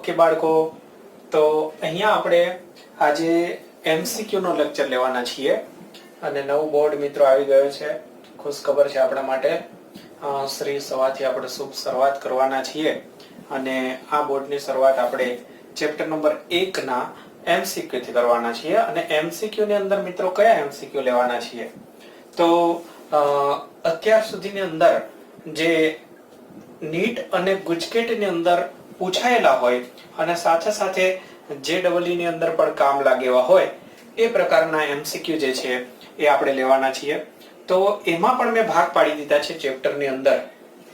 Okay બાળકો, તો અહીંયા આપણે આજે એમસીક્યુ નો લેક્ચર લેવાના છીએ અને નવું બોર્ડ મિત્રો આવી ગયો છે. ખુશ ખબર છે આપણા માટે. શ્રી સવારથી આપણે શુભ શરૂઆત કરવાના છીએ અને આ બોર્ડની શરૂઆત આપણે ચેપ્ટર નંબર 1 ના એમસીક્યુ થી કરવાના છીએ. અને એમસીક્યુ ની અંદર મિત્રો કયા એમસીક્યુ લેવાના છીએ? તો અત્યાર સુધીની અંદર જે નીટ અને ગુજકેટ ની અંદર પૂછાયેલા હોય અને સાથે સાથે JEE ની અંદર પણ કામ લાગે એવા હોય એ પ્રકારના એમસીક્યુ જે છે એ આપણે લેવાના છીએ. તો એમાં પણ મેં ભાગ પાડી દીધા છે ચેપ્ટરની અંદર.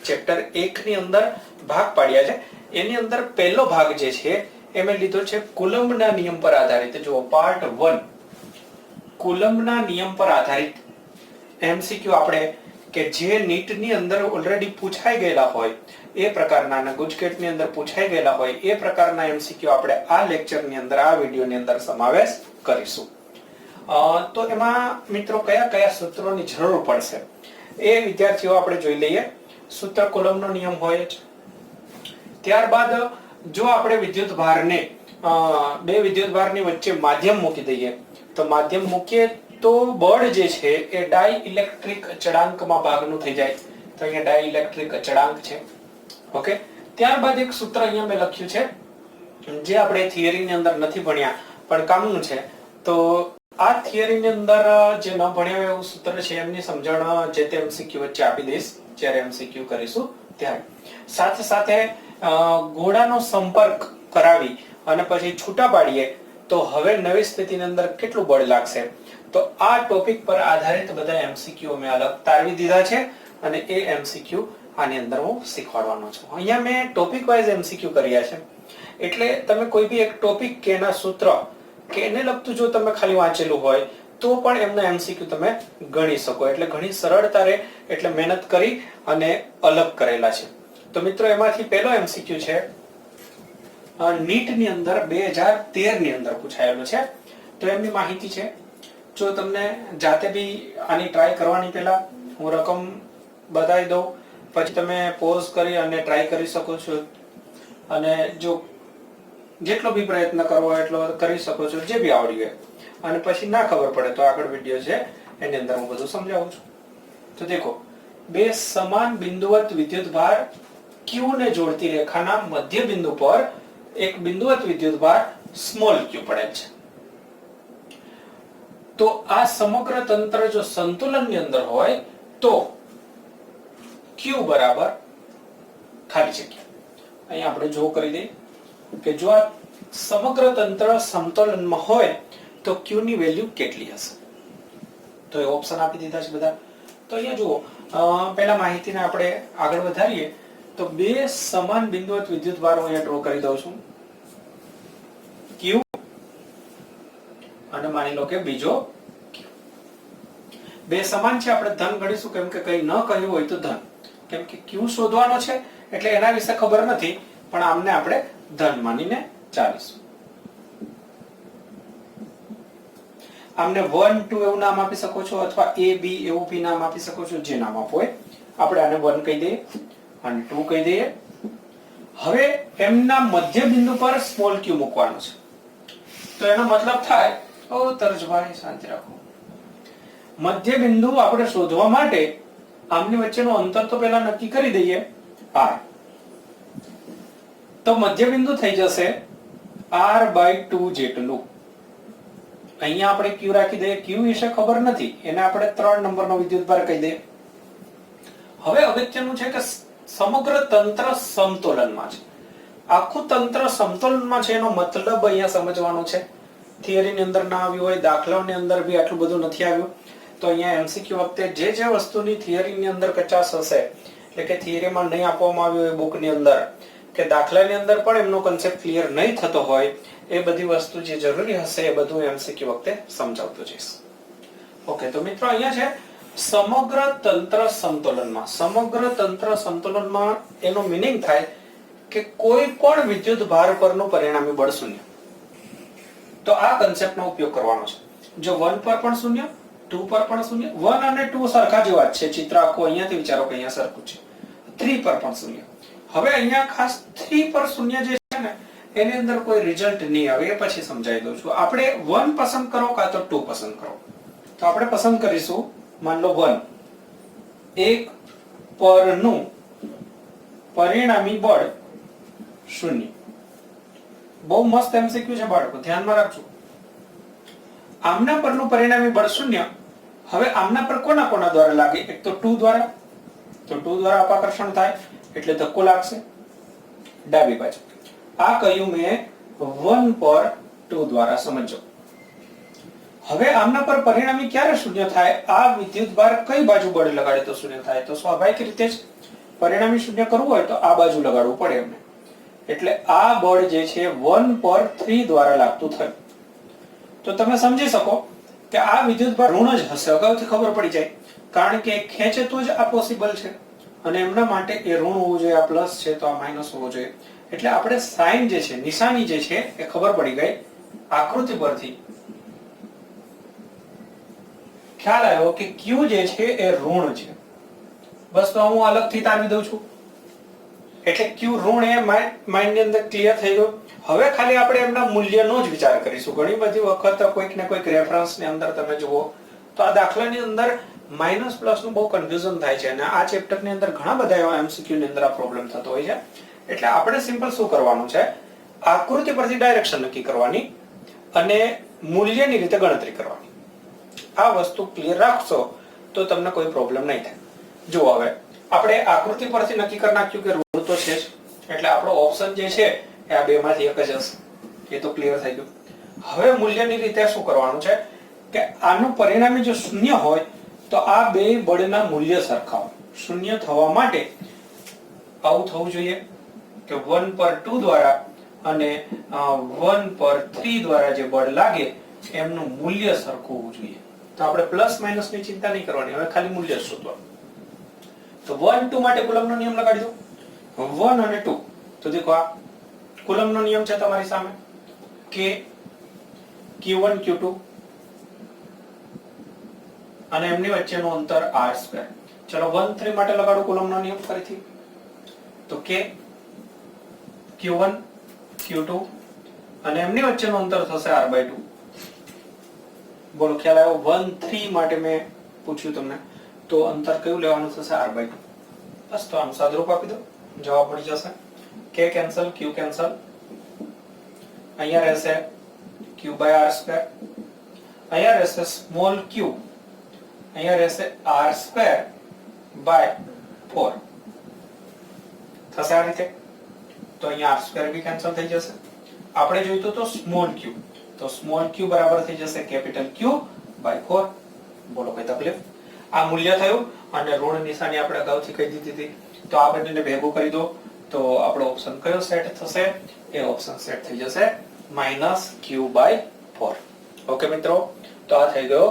ચેપ્ટર 1 ની અંદર ભાગ પાડ્યા છે. એની અંદર પહેલો ભાગ જે છે એ મેં લીધો છે કુલમ્બના નિયમ પર આધારિત. જો પાર્ટ 1 કુલમ્બના નિયમ પર આધારિત એમસીક્યુ આપણે કે જે નીટ ની અંદર ઓલરેડી પૂછાઈ ગયેલા હોય એ પ્રકારના અને ગુજકેટ ની અંદર પૂછાઈ ગયેલા હોય એ પ્રકારના એમસીક્યુ આપણે આ લેક્ચર ની અંદર આ વિડિયો ની અંદર સમાવેશ કરીશું. તો એમાં મિત્રો કયા કયા સૂત્રોની જરૂર પડશે એ વિદ્યાર્થીઓ આપણે જોઈ લઈએ. સૂત્ર કુલમ્બનો નિયમ હોય છે. ત્યારબાદ જો આપણે વિદ્યુત ભારને બે વિદ્યુત ભારની વચ્ચે માધ્યમ મૂકી દઈએ તો માધ્યમ મૂકીએ તો બળ જે છે એ ડાઇલેક્ટ્રિક અચળાંકમાં ભાગનું થઈ જાય. તો અહીંયા ડાઇલેક્ટ્રિક અચળાંક છે. ઓકે, ત્યારબાદ એક સૂત્ર અહીંયા મેં લખ્યું છે જે આપણે થિયરી ની અંદર નથી ભણ્યા પણ કામનું છે. તો આ થિયરી ની અંદર જે ન ભણ્યા એવું સૂત્ર છે એમની સમજણ જે તે એમસીક્યુ વચ્ચે આપી દઈશ જ્યારે એમસીક્યુ કરીશું ત્યારે. સાથે સાથે ગોળાનો સંપર્ક કરાવી અને પછી છૂટા પાડીએ તો હવે નવી સ્થિતિની અંદર કેટલું બળ લાગશે. તો આ ટોપિક પર આધારિત બધા એમસીક્યુ મેં અલગ તારવી દીધા છે અને એ એમસીક્યુ આની અંદર હું શીખવાડવાનો છું. અહીંયા મેં ટોપિક વાઇઝ એમસીક્યુ કર્યા છે એટલે તમે કોઈ બી એક ટોપિક કે એના સૂત્ર કે એને લગતું જો તમે ખાલી વાંચેલું હોય તો પણ એમના એમસીક્યુ તમે ગણી શકો. એટલે ઘણી સરળતા રહે એટલે મહેનત કરી અને અલગ કરેલા છે. તો મિત્રો એમાંથી પહેલો એમસીક્યુ છે નીટ ની અંદર 2013 ની અંદર પૂછાયેલો છે. તો એમની માહિતી છે. જો તમને જાતે બી આની ટ્રાય કરવાની પહેલા હું રકમ બતાવી દઉં પછી તમે પોઝ કરી અને ટ્રાય કરી શકો છો અને જો જેટલો બી પ્રયત્ન કરવો એટલો કરી શકો છો જે બી આવડી હોય. અને પછી ના ખબર પડે તો આગળ વિડિયો છે એની અંદર હું બધું સમજાવું છું. તો દેખો, બે સમાન બિંદુવત વિદ્યુતભાર Q ને જોડતી રેખાના મધ્ય બિંદુ પર એક બિંદુવત વિદ્યુતભાર સ્મોલ q પડેલ છે. તો આ સમગ્ર તંત્ર જો સંતુલનની અંદર હોય તો q બરાબર ખાલી જગ્યા. અહીંયા આપણે જો કરી દઈએ કે જો આ સમગ્ર તંત્ર સમતોલનમાં હોય તો q ની વેલ્યુ કેટલી હશે. તો એ ઓપ્શન આપી દીધા છે બધા. તો અહીંયા જુઓ, પહેલા માહિતીને આપણે આગળ વધારીએ તો બે સમાન બિંદુવત વિદ્યુતભાર હું અહીંયા ડ્રો કરી દઉં છું. q અને માની લો કે બીજો q. બે સમાન છે, આપણે ધન ગણીશું કેમ કે કંઈ ન કહ્યું હોય તો ધન, કેમ કે q શોધવાનો છે એટલે એના વિશે ખબર નથી પણ આમને આપણે ધન માનીને ચાલીશું. આમને 1 2 એવું નામ આપી શકો છો અથવા a b એવું બી નામ આપી શકો છો, જે નામ આપો હોય. આપણે આને 1 કહી દઈએ અને 2 કહી દઈએ. હવે એમના મધ્ય બિંદુ પર સ્મોલ q મૂકવાનો છે. તો એનો મતલબ થાય, ઓ તરજભાઈ શાંતિ રાખો, મધ્ય બિંદુ આપણે શોધવા માટે આમની વચ્ચેનું અંતર તો પહેલા નક્કી કરી દઈએ r. તો મધ્ય બિંદુ થઈ જશે r/2 જેટલું. અહીંયા આપણે q રાખી દઈએ. q વિશે ખબર નથી એને આપણે 3 નંબરનો વિદ્યુતભાર કહી દઈએ. હવે અગત્યનું છે કે સમગ્ર તંત્ર સમતોલનમાં છે. આખું તંત્ર સમતોલનમાં છે એનો મતલબ અહીંયા સમજવાનો છે. થિયરીની અંદર ના આવ્યું હોય, દાખલાઓની અંદર બી આટલું બધું નથી આવ્યું. તો અહીંયા એમસીક્યુ વખતે જે જે વસ્તુની થિયરીની અંદર કચાશ હશે એટલે કે થિયરીમાં નહીં આપવામાં આવ્યું હોય બુકની અંદર કે દાખલાની અંદર પણ એમનો કન્સેપ્ટ ક્લિયર નહીં થતો હોય એ બધી વસ્તુ જે જરૂરી હશે એ બધું એમસીક્યુ વખતે સમજાવતો જઈશ. ઓકે, તો મિત્રો અહીંયા છે સમગ્ર તંત્ર સમતોલનમાં. સમગ્ર તંત્ર સમતોલનમાં એનો મીનિંગ થાય કે કોઈ પણ વિદ્યુત ભાર પરનું પરિણામી બળ શૂન્ય. તો આ કન્સેપ્ટનો ઉપયોગ કરવાનો છે. જો 1 પર પણ શૂન્ય, 2 પર પણ શૂન્ય. 1 અને 2 સરખા જેવા જ છે. ચિત્ર આખું અહીંયાથી વિચારો કે અહીંયા સરખું છે. 3 પર પણ શૂન્ય. હવે અહીંયા ખાસ 3 પર શૂન્ય જે છે ને એની અંદર કોઈ રિઝલ્ટ નહીં આવે એ પછી સમજાવી દઉં છું. આપણે 1 પસંદ કરો કાં તો 2 પસંદ કરો. તો આપણે પસંદ કરીશું માન લો 1. એક પરનું પરિણામી બળ 0. બહુ મસ્ત એમસીક્યુ છે બાળકો, ધ્યાનમાં રાખજો. આમના પરનું પરિણામી બળ 0. હવે આમના પર કોના કોના દ્વારા લાગે? એક તો 2 દ્વારા. તો 2 દ્વારા અપાકર્ષણ થાય એટલે ધક્કો લાગશે ડાબી બાજુ. આ કહ્યું મેં 1 પર 2 દ્વારા, સમજો. હવે આમના પર પરિણામી ક્યારે 0 થાય? આ વિદ્યુતભાર કઈ બાજુ બળ લગાડે તો 0 થાય? તો સ્વાભાવિક રીતે જ પરિણામી 0 કરવું હોય તો આ બાજુ લગાડવું પડે એમને. એટલે આ બળ જે છે 1 પર 3 દ્વારા લાગતું થયું. તો તમે સમજી શકો કે આ વિદ્યુતભાર ઋણ જ હશે, અગાઉથી ખબર પડી જાય, કારણ કે ખેંચે તો જ આ પોસિબલ છે અને એમના માટે એ ઋણ હોવું જોઈએ, આ પ્લસ છે તો આ માઇનસ હોવું જોઈએ. એટલે આપણે સાઇન જે છે, નિશાની જે છે એ ખબર પડી ગઈ આકૃતિ પરથી. ખ્યાલ આવ્યો કે Q જે છે એ ઋણ છે. બસ તો હું અલગથી તારવી દઉં છું. એટલે Q ઋણ એ માઇન્ડ ની અંદર ક્લિયર થઈ ગયું. હવે ખાલી આપણે એમના મૂલ્યનો જ વિચાર કરીશું. ઘણી બધી વખત કોઈક ને કોઈક રેફરન્સ ની અંદર તમે જુઓ તો આ દાખલાની અંદર માઇનસ પ્લસ નું બહુ કન્ફ્યુઝન થાય છે અને આ ચેપ્ટર ની અંદર ઘણા બધા એવા એમસીક્યુ ની અંદર આ પ્રોબ્લેમ થતો હોય છે. એટલે આપણે સિમ્પલ શું કરવાનું છે, આકૃતિ પરથી ડાયરેક્શન નક્કી કરવાની અને મૂલ્યની રીતે ગણતરી કરવાની. આ વસ્તુ ક્લિયર રાખશો તો તમને કોઈ પ્રોબ્લેમ નહીં થાય. જો હવે આપણે આકૃતિ પરથી નક્કી કરી નાખ્યું કે ઋણ તો છે જ, એટલે આપણો ઓપ્શન જે છે એ આ બે માંથી એક જ હશે. એ તો ક્લિયર થઈ ગયું. હવે મૂલ્યની રીતે શું કરવાનું છે કે આનું પરિણામી જો 0 હોય તો આ બે બળના મૂલ્ય સરખાવો. 0 થવા માટે આવું થવું જોઈએ કે 1 પર 2 દ્વારા અને 1 પર 3 દ્વારા જે બળ લાગે એમનું મૂલ્ય સરખું હોવું જોઈએ. તો આપણે પ્લસ માઇનસ ની ચિંતા નહીં કરવાની, હવે ખાલી મૂલ્ય શોધવાનું. તો 1 2 માટે કુલમ્બનો નિયમ લગાડી દો. 1 અને 2. તો દેખો આ કુલમ્બનો નિયમ છે તમારી સામે કે Q1 Q2 અને એમની વચ્ચેનું અંતર r². ચલો 1 3 માટે લગાડો કુલમ્બનો નિયમ ફરીથી. તો કે Q1 Q2 અને એમની વચ્ચેનું અંતર થશે r/2. બોલો ખ્યાલ આવ્યો? 1 3 માટે મેં પૂછ્યું તમને તો અંતર કયું લેવાનું થશે? r/2. બસ તો આમ સાદુરૂપ આપી દો, જવાબ મળી જશે. k કેન્સલ, q કેન્સલ, અહીંયા રહેશે q/r², અહીંયા રહેશે સ્મોલ q, અહીંયા રહેશે r²/4 થશે આ રીતે. તો અહીંયા r² બી કેન્સલ થઈ જશે. આપણે જોઈતું તો સ્મોલ q, તો સ્મોલ q બરાબર થઈ જશે કેપિટલ Q/4. બોલો કઈ તકલીફ? આ મૂલ્ય થયું અને ઋણ નિશાની આપણે અગાઉથી કહી દીધી હતી. તો આ બંનેને ભેગું કરી દો તો આપણો ઓપ્શન કયો સેટ થશે? એ ઓપ્શન સેટ થઈ જશે -Q/4. ઓકે મિત્રો, તો આ થઈ ગયો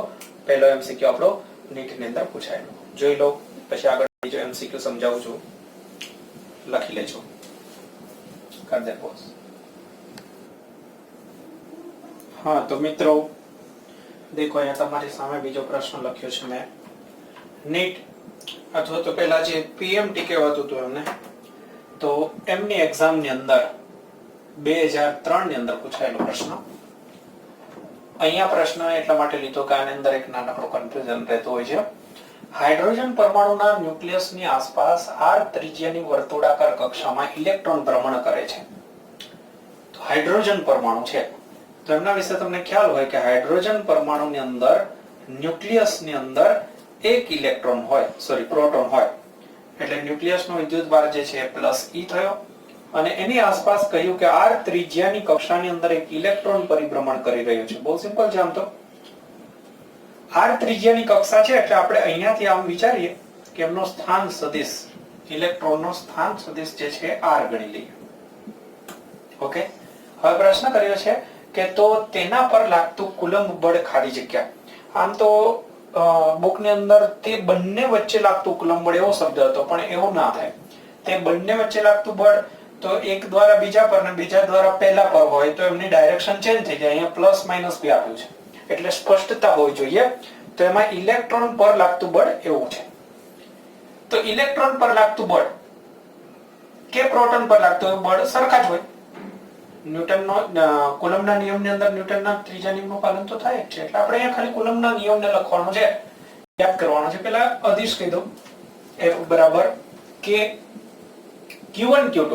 પહેલો એમસીક્યુ આપણો નીટ ની અંદર પૂછાયેલો. જોઈ લો, પછી આગળ બીજો એમસીક્યુ સમજાવું છું, લખી લેજો. કર દે પોઝ. હા તો મિત્રો દેખો અહીંયા તમારી સામે બીજો પ્રશ્ન લખ્યો છે મેં. નીટ અથવા તો પહેલા જે પીએમટી કહેવાતું હતું એમને, તો એમની એક્ઝામ ની અંદર 2003 ની અંદર પૂછાયેલો પ્રશ્ન. અહીંયા પ્રશ્ન એટલા માટે લીધો કે આની અંદર એક નાનકડો કન્ફ્યુઝન રહેતો હોય છે. હાઇડ્રોજન પરમાણુના ન્યુક્લિયસની આસપાસ r ત્રિજ્યાની વર્તુળાકાર કક્ષામાં ઇલેક્ટ્રોન ભ્રમણ કરે છે. તો હાઇડ્રોજન પરમાણુ છે તો એમના વિશે તમને ખ્યાલ હોય કે હાઇડ્રોજન પરમાણુની અંદર ન્યુક્લિયસની અંદર એક ઇલેક્ટ્રોન હોય, સોરી પ્રોટોન હોય. એટલે ન્યુક્લિયસનો વિદ્યુતભાર જે છે +e થયો અને એની આસપાસ કહ્યું કે r ત્રિજ્યાની કક્ષાની અંદર એક ઇલેક્ટ્રોન પરિભ્રમણ કરી રહ્યો છે. બહુ સિમ્પલ છે આમ તો. r ત્રિજ્યાની કક્ષા છે એટલે આપણે અહીંયાથી આમ વિચારીએ કે એમનો સ્થાન સદિશ, ઇલેક્ટ્રોનનો સ્થાન સદિશ જે છે r ગણી લઈએ. ઓકે, હવે પ્રશ્ન કર્યો છે કે તો તેના પર લાગતું કુલંબ બળ ખાલી જગ્યા. આમ તો બુકની અંદર તે બંને વચ્ચે લાગતું કુલંબ બળ એવો શબ્દ હતો, પણ એવું ના થાય. તે બંને વચ્ચે લાગતું બળ તો એક દ્વારા બીજા પર ને બીજા દ્વારા પહેલા પર હોય તો એમની ડાયરેક્શન ચેન્જ થઈ જાય. અહીંયા પ્લસ માઇનસ બી આપ્યું છે એટલે સ્પષ્ટતા હોવી જોઈએ. તો એમાં ઇલેક્ટ્રોન પર લાગતું બળ એવું છે. તો ઇલેક્ટ્રોન પર લાગતું બળ કે પ્રોટોન પર લાગતું બળ સરખા જ હોય. ન્યૂટનનો કુલમના નિયમની અંદર ન્યૂટનના ત્રીજા નિયમનું પાલન તો થાય જ છે, એટલે આપણે અહીંયા ખાલી કુલમના નિયમને લખવાનો છે, યાદ કરવાનો છે. પહેલા અદિશ કહી દઉં, F બરાબર K Q1 Q2.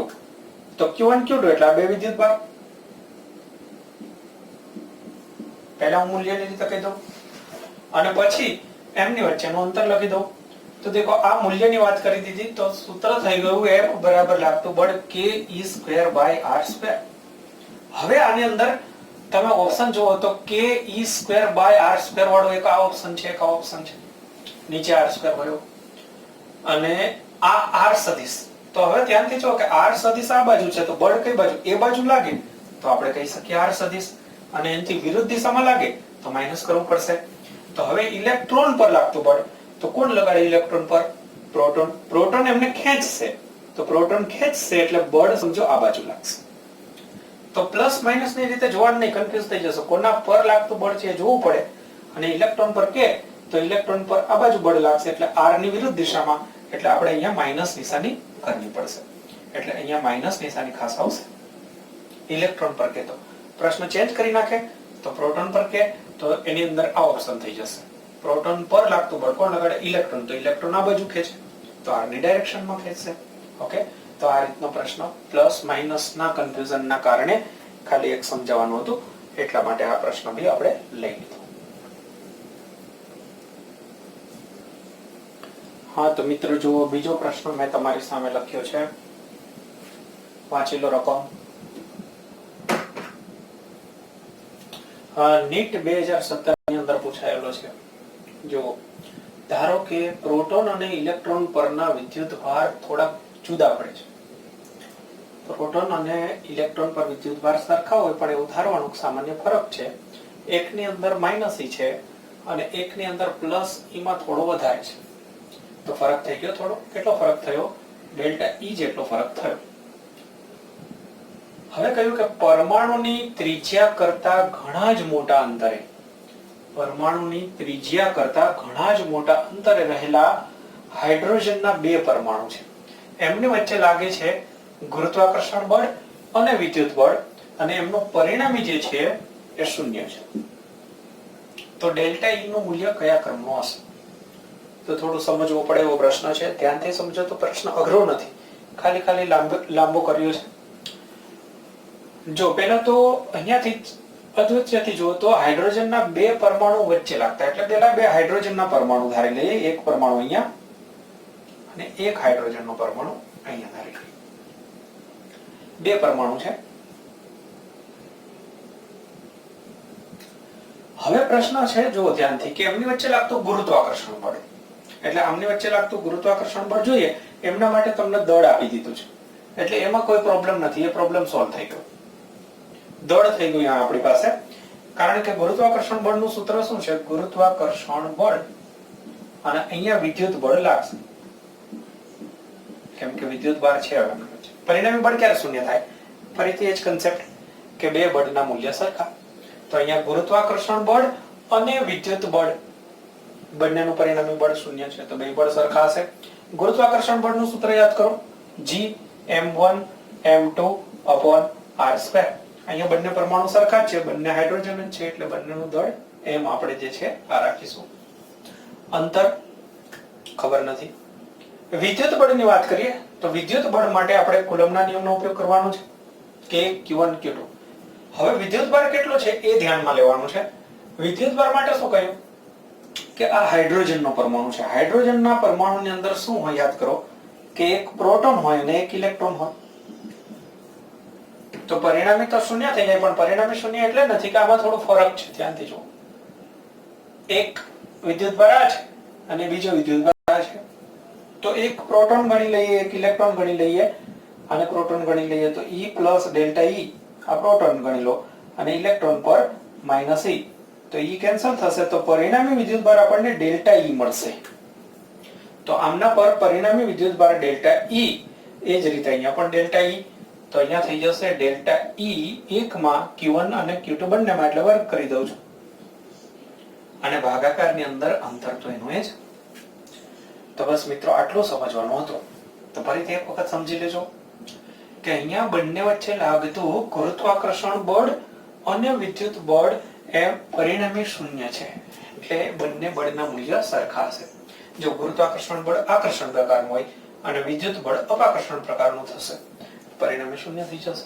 તો Q1 Q2 એટલે આ બે વિદ્યુતભાર. પહેલા હું મૂલ્યની રીતે કહી દઉં અને પછી એમની વચ્ચેનું અંતર લખી દઉં. તો દેખો આ મૂલ્યની વાત કરી દીધી તો સૂત્ર થઈ ગયું F બરાબર લાગતું બળ Ke²/r². હવે આની અંદર તમે ઓપ્શન જુઓ તો Ke²/r² વાળો એક આ ઓપ્શન છે, એક આ ઓપ્શન છે, નીચે r² હોય અને આ r સદિશ. તો હવે ધ્યાનથી જો કે r સદિશ આ બાજુ છે તો બળ કઈ બાજુ? એ બાજુ લાગે તો આપણે કહી શકીએ r સદિશ, અને એનાથી વિરુદ્ધ દિશામાં લાગે તો માઈનસ કરવું પડશે. તો હવે ઇલેક્ટ્રોન પર લાગતું બળ તો કોણ લગાડે ઇલેક્ટ્રોન પર? પ્રોટોન. પ્રોટોન એમને ખેંચશે, તો પ્રોટોન ખેંચશે એટલે બળ સમજો આ બાજુ લાગશે. તો પ્લસ માઈનસ ની રીતે જોવાનું નહીં, કન્ફ્યુઝ થઈ જશો. કોના પર લાગતું બળ છે જોવું પડે, અને ઇલેક્ટ્રોન પર કે તો ઇલેક્ટ્રોન પર આ બાજુ બળ લાગશે એટલે r ની વિરુદ્ધ દિશામાં, એટલે આપણે અહીંયા માઈનસ નિશાની કરવી પડશે. એટલે અહીંયા માઈનસ નિશાની ખાસ આવશે. ઇલેક્ટ્રોન પર કે તો પ્રશ્ન ચેન્જ કરી નાખે, તો પ્રોટોન પર કે તો એની અંદર આ ઓપ્શન થઈ જશે. પ્રોટોન પર લાગતું બળ કોણ લગાડે? ઇલેક્ટ્રોન. તો ઇલેક્ટ્રોન આ બાજુ ખેંચે તો r ની ડાયરેક્શનમાં ખેંચશે. ઓકે, તો આ રીતનો પ્રશ્ન પ્લસ માઈનસ ના કન્ફ્યુઝન ના કારણે ખાલી એક સમજાવવાનું હતું, એટલા માટે આ પ્રશ્ન બી આપણે લઈ લીધો. હા તો મિત્રો જુઓ, બીજો પ્રશ્ન મેં તમારી સામે લખ્યો છે, વાંચી લો રકમ. નીટ 2017 ની અંદર પૂછાયેલો છે. જુઓ, ધારો કે પ્રોટોન અને ઇલેક્ટ્રોન પરના વિદ્યુતભાર થોડા જુદા પડે છે. પ્રોટોન અને ઇલેક્ટ્રોન પર વિદ્યુતભાર સરખા હોય પણ એવું ધારવાનું સામાન્ય ફરક છે. એકની અંદર માઇનસ ઈ છે અને એકની અંદર પ્લસ ઈ માં થોડો વધારે છે. તો ફરક થઈ ગયો થોડો. કેટલો ફરક થયો? ડેલ્ટા ઈ જેટલો ફરક થયો. હવે કહ્યું કે પરમાણુની ત્રિજ્યા કરતા ઘણા જ મોટા અંતરે, પરમાણુની ત્રિજ્યા કરતા ઘણા જ મોટા અંતરે રહેલા હાઇડ્રોજનના બે પરમાણુ છે, એમની વચ્ચે લાગે છે ગુરુત્વાકર્ષણ બળ અને વિદ્યુત બળ, અને એમનું પરિણામી જે છે એ શૂન્ય છે. તો ડેલ્ટા ઈ નું મૂલ્ય કયા ક્રમનું હશે? તો થોડું સમજવું પડે એવો પ્રશ્ન છે. ધ્યાનથી સમજો તો પ્રશ્ન અઘરો નથી, ખાલી લાંબો કર્યો છે. જો પહેલા તો અહીંયાથી અદ્વૈતથી જુઓ તો હાઇડ્રોજનના બે પરમાણુ વચ્ચે લાગતા, એટલે પેલા બે હાઇડ્રોજનના પરમાણુ ધારી લઈએ. એક પરમાણુ અહીંયા અને એક હાઇડ્રોજનનો પરમાણુ અહીંયા ધારી લઈએ. બે પરમાણુ છે. હવે પ્રશ્ન છે જુઓ ધ્યાનથી કે એમની વચ્ચે લાગતું ગુરુત્વાકર્ષણ બળ, એટલે આમની વચ્ચે લાગતું ગુરુત્વાકર્ષણ બળ જોઈએ એમના માટે તમને દળ આપી દીધું છે, એટલે એમાં કોઈ પ્રોબ્લેમ નથી. એ પ્રોબ્લેમ સોલ્વ થઈ ગયો, દળ થઈ ગયું આપણી પાસે. કારણ કે ગુરુત્વાકર્ષણ બળનું સૂત્ર શું છે? ગુરુત્વાકર્ષણ બળ અને અહીંયા વિદ્યુત બળ લાગશે, કેમ કે વિદ્યુત ભાર છે. પરિણામી બળ ક્યારે શૂન્ય થાય? ફરીથી એ જ કન્સેપ્ટ કે બે બળના મૂલ્ય સરખા. તો અહીંયા ગુરુત્વાકર્ષણ બળ અને વિદ્યુત બળ બંનેનું પરિણામી બળ શૂન્ય છે, તો બે બળ સરખા હશે. ગુરુત્વાકર્ષણ બળનું સૂત્ર યાદ કરો, G m1 m2 r². અહીંયા બંને પરમાણુ સરખા જ છે, બંને હાઇડ્રોજન જ છે, એટલે બંનેનું દળ એમ આપણે જે છે આ રાખીશું. અંતર ખબર નથી. વિદ્યુત બળની વાત કરીએ તો વિદ્યુત બળ માટે આપણે કુલમના નિયમનો ઉપયોગ કરવાનો છે, કે Q1 Q2. હવે વિદ્યુતભાર કેટલો છે એ ધ્યાનમાં લેવાનું છે. વિદ્યુતભાર માટે શું કહ્યું કે આ હાઇડ્રોજનનો પરમાણુ છે. હાઇડ્રોજનના પરમાણુની અંદર શું હોય યાદ કરો કે એક પ્રોટોન હોય અને એક ઇલેક્ટ્રોન હોય. તો પરિણામી તો શૂન્ય થઈ જાય, પણ પરિણામી શૂન્ય એટલે નથી કે આમાં થોડો ફરક છે. ધ્યાનથી જુઓ, એક વિદ્યુતભાર આ છે અને બીજો વિદ્યુતભાર આ છે. તો એક પ્રોટોન ગણી લઈએ, એક ઇલેક્ટ્રોન ગણી લઈએ અને પ્રોટોન ગણી લઈએ, તો E પ્લસ ડેલ્ટા E આ પ્રોટોન ગણી લો અને ઇલેક્ટ્રોન પર માઇનસ E, તો E કેન્સલ થશે. તો પરિણામી વિદ્યુતભાર આપણને ડેલ્ટા E મળશે. તો આમના પર પરિણામી વિદ્યુતભાર ડેલ્ટા E, એ જ રીતે અહીંયા પણ ડેલ્ટા E. તો અહીંયા થઈ જશે ડેલ્ટા E 1 માં Q1 અને Q2 બંનેમાં, એટલે વર્ગ કરી દઉં છું અને ભાગાકારની અંદર અંતર તો એનું એ જ. તો બસ મિત્રો આટલું સમજવાનું હતું. તો ફરીથી એક વખત સમજી લેજો કે અહીંયા બંને વચ્ચે લાગતું ગુરુત્વાકર્ષણ બળ અને વિદ્યુત બળ એ પરિણામી શૂન્ય છે, એટલે બંને બળના મૂલ્ય સરખા હશે. જો ગુરુત્વાકર્ષણ બળ આકર્ષણ પ્રકારનું હોય અને વિદ્યુત બળ અપાકર્ષણ પ્રકારનું થશે, પરિણામે શૂન્ય થઈ જશે.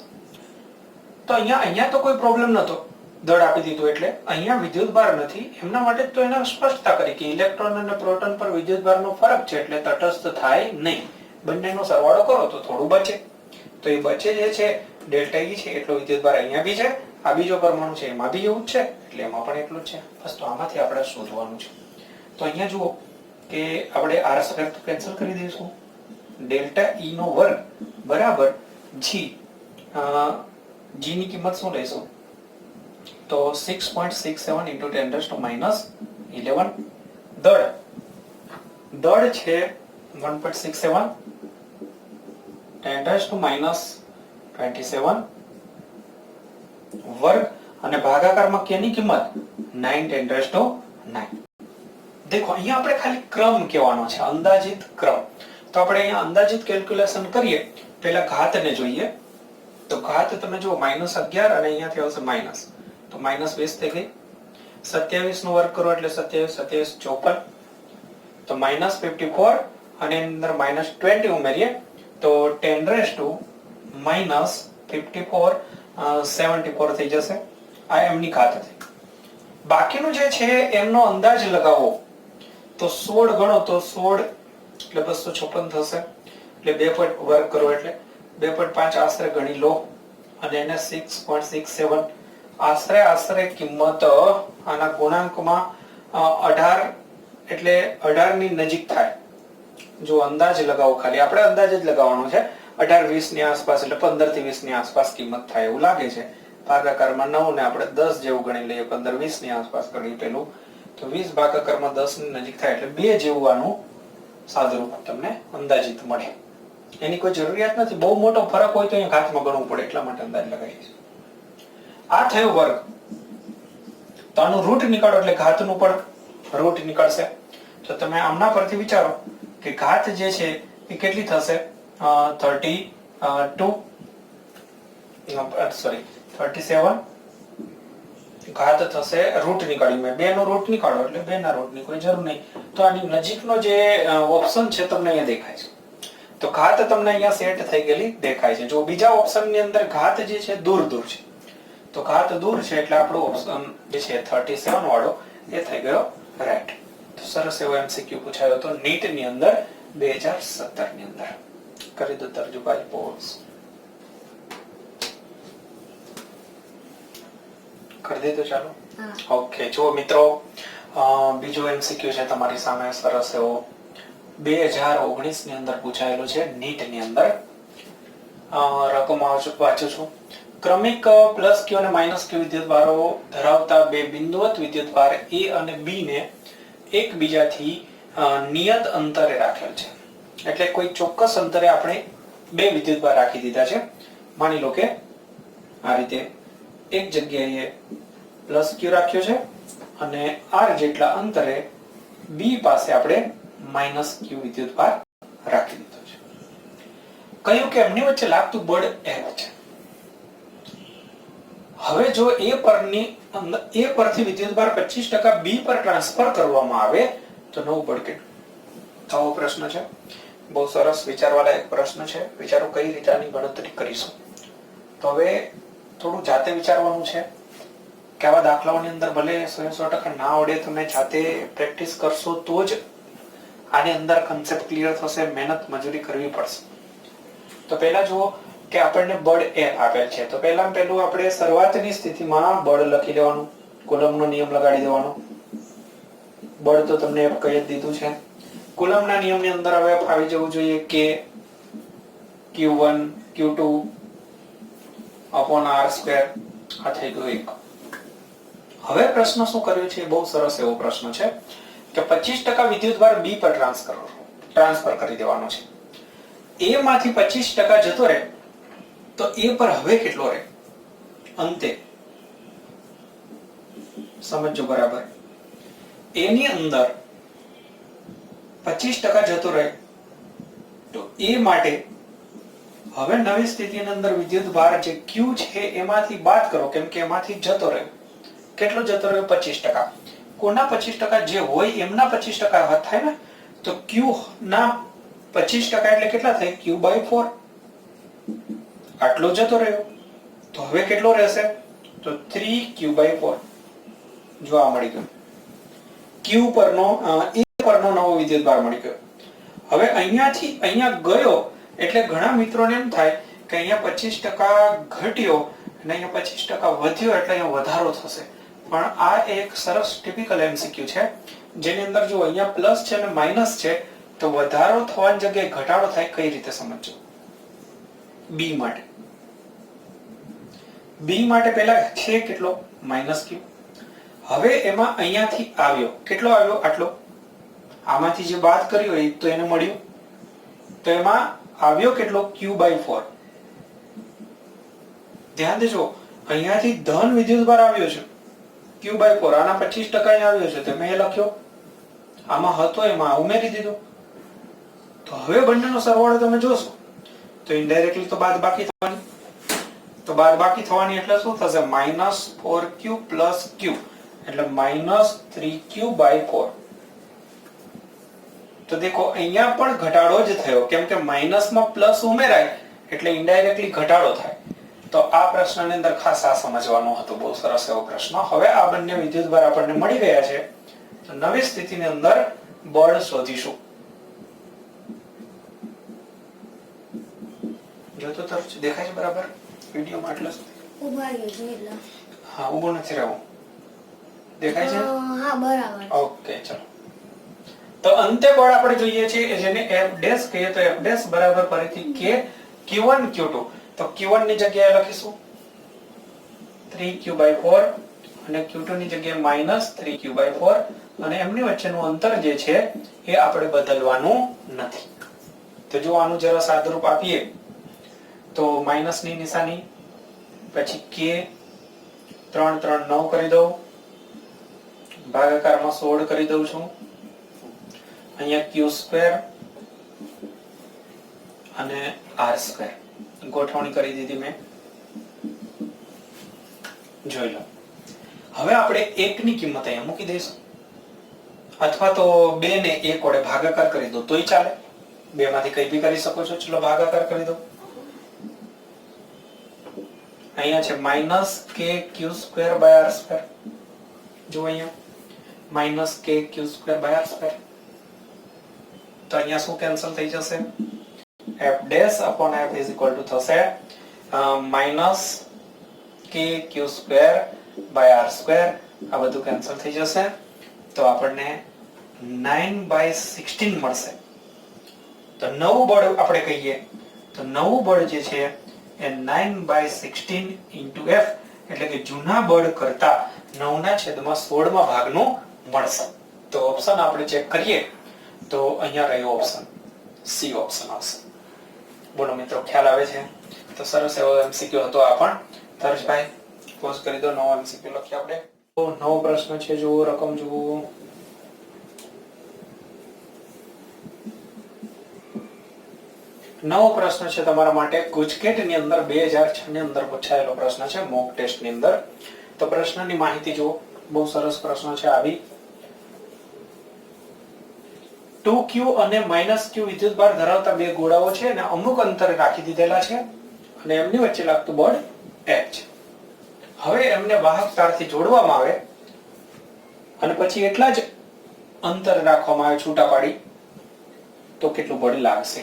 તો અહીંયા તો કોઈ પ્રોબ્લેમ નતો, દળ આપી દીધું એટલે અહીંયા વિદ્યુત ભાર નથી. એમના માટે તો એને સ્પષ્ટતા કરી કે ઇલેક્ટ્રોન અને પ્રોટોન પર વિદ્યુત ભારનો ફરક છે એટલે તટસ્થ થાય નહીં. બંનેનો સરવાળો કરો તો થોડું બચે. તો એ બચે જે છે ડેલ્ટા ઈ છે એટલો વિદ્યુત ભાર અહીંયા બી છે, આ બીજો પરમાણુ છે એમાં બી એવું જ છે એટલે એમાં પણ એટલું જ છે. બસ તો આમાંથી આપણે શોધવાનું છે. તો અહીંયા જુઓ કે આપણે આર સ્ક્વેર તો કેન્સલ કરી દઈશું. ડેલ્ટા ઈ નો વર્ગ બરાબર જી, જી ની કિંમત શું લઈશું તો 6.67 into 10⁻11. દળ છે 1.67 10⁻27 વર્ગ અને ભાગાકારમાં કેની કિંમત 9 10⁹. દેખો અહીંયા આપણે ખાલી ક્રમ કહેવાનો છે, અંદાજિત ક્રમ. તો આપણે અહીંયા અંદાજિત કેલ્ક્યુલેશન કરીએ, પહેલા ઘાતને જોઈએ. તો ઘાત તમે જુઓ -11 અને અહીંયાથી આવશે માઈનસ, તો -20 થઈ ગઈ. 27 નો વર્ગ કરો એટલે 27 54, તો -54 અને એની અંદર -20 ઉમેરીએ તો 10⁻54 74 થઈ જશે. આ એમની ઘાત થઈ. બાકીનું જે છે એમનો અંદાજ લગાવો તો 16 ગણો તો 16 એટલે 256 થશે. એટલે 2 વર્ગ કરો એટલે 2.5 આશરે ગણી લો અને એને 6.67 આશરે કિંમત આના ગુણાંકમાં 18 એટલે 18 ની નજીક થાય. જો અંદાજ લગાવો, ખાલી આપણે અંદાજ જ લગાવવાનો છે. 18-20 ની આસપાસ એટલે 15 થી 20 ની આસપાસ કિંમત થાય એવું લાગે છે. ભાગાકારમાં 9 ને આપણે 10 જેવું ગણી લઈએ, 15-20 ની આસપાસ ગણી પેલું, તો 20 ભાગાકારમાં 10 ની નજીક થાય એટલે 2 જેવું આનું સાદુરૂપ તમને અંદાજિત મળે. એની કોઈ જરૂરિયાત નથી, બહુ મોટો ફરક હોય તો અહીંયા ઘાતમાં ગણવું પડે, એટલા માટે અંદાજ લગાવીએ છીએ. આ થયો વર્ગ. તો આનું રૂટ નીકાળો એટલે ઘાતનું પણ રૂટ નીકળશે. તો તમે આમના પરથી વિચારો કે ઘાત જે છે એ કેટલી થશે 37 ઘાત થશે. રૂટ નીકાળ્યું મેં, 2 નો રૂટ નીકાળો એટલે 2 ના રૂટની કોઈ જરૂર નહીં. તો આની નજીકનો જે ઓપ્શન છે તમને અહીંયા દેખાય છે. તો ઘાત તમને અહીંયા સેટ થઈ ગયેલી દેખાય છે. જો બીજા ઓપ્શનની અંદર ઘાત જે છે દૂર છે, તો ઘાત દૂર છે એટલે આપણો ઓપ્શન જે છે 37 વાળો એ થઈ ગયો રાઈટ. તો સરસ એવો એમસીક્યુ પૂછાયો હતો નીટ ની અંદર 2017 ની અંદર. કરી દો તરજુબાઈ પોઝ. કરી દીધું, ચાલો. ઓકે, જો મિત્રો બીજો એમસીક્યુ છે તમારી સામે સરસ એવો 2019 ની અંદર પૂછાયેલો છે નીટ ની અંદર. રકમ વાંચું છું. ક્રમિક પ્લસ ક્યુ અને માઇનસ ક્યુ વિદ્યુતભારો ધરાવતા બે બિંદુવત વિદ્યુતભાર A અને B ને એકબીજાથી નિયત અંતરે રાખેલ છે. એટલે કોઈ ચોક્કસ અંતરે આપણે બે વિદ્યુતભાર રાખી દીધા છે. માની લો કે આ રીતે એક જગ્યાએ પ્લસ ક્યુ રાખ્યો છે અને r જેટલા અંતરે B પાસે આપણે માઇનસ ક્યુ વિદ્યુતભાર રાખી દીધો છે. કહ્યું કે એમની વચ્ચે લાગતું બળ F છે. હવે જો A પરથી વિદ્યુતભાર 25% B પર ટ્રાન્સફર કરવામાં આવે તો નવું બળ કેટલું? આવો પ્રશ્ન છે. બહુ સરસ વિચારવાલાયક પ્રશ્ન છે. વિચારો કઈ રીતે આની ગણતરી કરીશું. તો હવે થોડું જાતે વિચારવાનું છે કે આવા દાખલાઓની અંદર ભલે 100% ના આવડે, તમે જાતે પ્રેક્ટિસ કરશો તો જ આની અંદર કન્સેપ્ટ ક્લિયર થશે. મહેનત મજૂરી કરવી પડશે. તો પહેલા જુઓ કે આપણને બળ F આપેલ છે. તો પહેલું આપણે શરૂઆતની સ્થિતિમાં બળ લખી લેવાનું, કુલમ્બનો નિયમ લગાડી દેવાનો. બળ તો તમને F કહી જ દીધું છે. કુલમ્બના નિયમની અંદર હવે આવી જવું જોઈએ કે Q1 Q2 upon r². આ થઈ ગયું 1. હવે પ્રશ્ન શું કર્યો છે? બહુ સરસ એવો પ્રશ્ન છે કે 25% વિદ્યુતભાર B પર ટ્રાન્સફર કરી દેવાનો છે. A માંથી 25% જતો રહે તો A પર હવે કેટલો રહે અંતે? સમજો બરાબર. A ની અંદર 25% જતો રહે તો A માટે હવે નવી સ્થિતિની અંદર વિદ્યુત ભાર જે Q છે એમાંથી બાદ કરો, કેમ કે એમાંથી જતો રહ્યો. કેટલો જતો રહ્યો? 25%. કોના 25%? જે હોય એમના 25% થાય ને. તો Q ના 25% એટલે કેટલા થાય? Q/4. આટલો જતો રહ્યો. તો હવે કેટલો રહેશે? તો 3Q/4 જોવા મળી ગયો. Q પરનો E પરનો નવો વિદ્યુત ભાર મળી ગયો. હવે અહીંયાથી અહીંયા ગયો એટલે ઘણા મિત્રોને એમ થાય કે અહીંયા 25% ઘટ્યો અને અહીંયા 25% વધ્યો એટલે અહીંયા વધારો થશે. પણ આ એક સરસ ટિપિકલ એમસીક્યુ છે જેની અંદર જો અહીંયા પ્લસ છે અને માઈનસ છે તો વધારો થવાની જગ્યાએ ઘટાડો થાય. કઈ રીતે સમજજો? બી માટે પહેલા છે કેટલો? -Q. હવે એમાં અહીંયાથી આવ્યો કેટલો આવ્યો? આટલો. આમાંથી જે બાદ કર્યો એ તો એને મળ્યું. તો એમાં આવ્યો કેટલો? Q/4. ધ્યાન દેજો, અહીંયાથી ધન વિદ્યુતભાર આવ્યો છે Q/4. આના 25% આવ્યો છે તો મેં લખ્યો. આમાં હતો એમાં ઉમેરી દીધો. તો હવે બંનેનો સરવાળો તમે જોશો તો ઇનડાયરેક્ટલી તો બાદબાકી થવાની. તો બાદબાકી થવાની એટલે શું થશે? -4Q + Q એટલે -3Q/4. તો દેખો અહીંયા પણ ઘટાડો જ થયો, કેમ કે માઈનસમાં પ્લસ ઉમેરાય એટલે ઇનડાયરેક્ટલી ઘટાડો થાય. તો આ પ્રશ્નની અંદર ખાસ આ સમજવાનો હતો. બહુ સરસ એવો પ્રશ્ન. હવે આ બંને વિદ્યુતભાર આપણને મળી ગયા છે. તો નવી સ્થિતિની અંદર બળ શોધીશું. જો તો તરફ દેખાય છે બરાબર વિડિયોમાં? એટલે ઉભા રહેજો એટલે. હા, ઊભો નથી રહેવું. દેખાય છે? હા, બરાબર. ઓકે, ચલો. તો અંતે બળ આપણે જોઈએ છે જેને F' કહીએ તો F' બરાબર ફરીથી K Q1 Q2. તો Q1 ની જગ્યાએ લખીશું 3Q/4 અને Q2 ની જગ્યાએ -3Q/4 અને એમની વચ્ચેનું અંતર જે છે એ આપણે બદલવાનું નથી. તો જો આનું જરા સાદુરૂપ આપીએ તો માઈનસ ની નિશાની, પછી K 3 3 9 કરી દઉં, ભાગાકારમાં 16 કરી દઉં છું. અહીંયા Q² અને R² ગોઠવણી કરી દીધી મેં. જોઈ લો. હવે આપણે 1 ની કિંમત અહીંયા મૂકી દઈશું, અથવા તો 2 ને 1 વડે ભાગાકાર કરી દો તોય ચાલે. 2 માંથી કઈ બી કરી શકો છો. ચલો ભાગાકાર કરી દો. અહીંયા છે -KQ²/R². જો અહીંયા -KQ²/R². તો અહીંયા શું કેન્સલ થઈ જશે? F' upon F is equal to થશે -KQ²/R². આ બધું કેન્સલ થઈ જશે તો આપણને 9/16 મળશે. તો નવું બળ આપણે કહીએ તો નવું બળ જે છે એ 9/16 × F એટલે કે જૂના બળ કરતા 9/16 ભાગનું મળશે. તો ઓપ્શન આપણે ચેક કરીએ તો અહીંયા રહ્યો ઓપ્શન સી ઓપ્શન આવશે. બોલો મિત્રો, ખ્યાલ આવે છે? તો સરસ એવો એમસીક્યુ હતો આ પણ. તર્શભાઈ પોઝ કરી દો. નવો એમસીક્યુ લખીએ આપણે. તો નવો પ્રશ્ન છે, જુઓ રકમ જુઓ. નવો પ્રશ્ન છે તમારા માટે ગુજકેટની અંદર 2006 ની અંદર પૂછાયેલો પ્રશ્ન છે, મોક ટેસ્ટની અંદર. તો પ્રશ્નની માહિતી જુઓ. બહુ સરસ પ્રશ્ન છે. આવી 2Q અને -Q વિદ્યુતભાર ધરાવતા બે ગોળાઓ છે અને અમુક અંતરે રાખી દીધેલા છે અને એમની વચ્ચે લાગતું બળ H. હવે એમને વાહક તારથી જોડવામાં આવે અને પછી એટલા જ અંતર રાખવામાં આવે છૂટા પાડી તો કેટલું બળ લાગશે?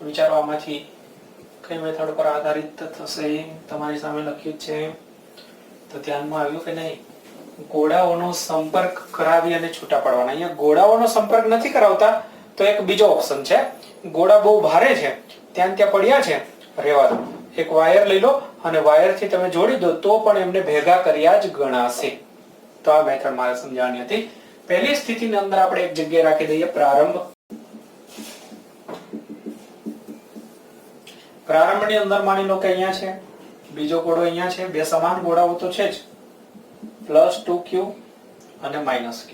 વિચારો આમાંથી કઈ મેથડ પર આધારિત થશે. તમારી સામે લખ્યું છે તો ધ્યાનમાં આવ્યું કે નહીં? ગોળાઓનો સંપર્ક કરાવી અને છૂટા પાડવાના. અહીંયા ગોળાઓનો સંપર્ક નથી કરાવતા તો એક બીજો ઓપ્શન છે. ગોળા બહુ ભારે છે, ત્યાં પડ્યા છે, રહેવા દો. એક વાયર લઈ લો અને વાયરથી તમે જોડી દો તો પણ એમને ભેગા કર્યા જ ગણાશે. તો આ મેથડ મારે સમજાવવાની હતી. પહેલી સ્થિતિની અંદર આપણે એક જગ્યાએ રાખી દઈએ પ્રારંભ. પ્રારંભની અંદર માની લો કે અહીંયા છે, બીજો ગોળો અહીંયા છે, બે સમાન ગોળાઓ તો છે જ, +2Q અને -Q.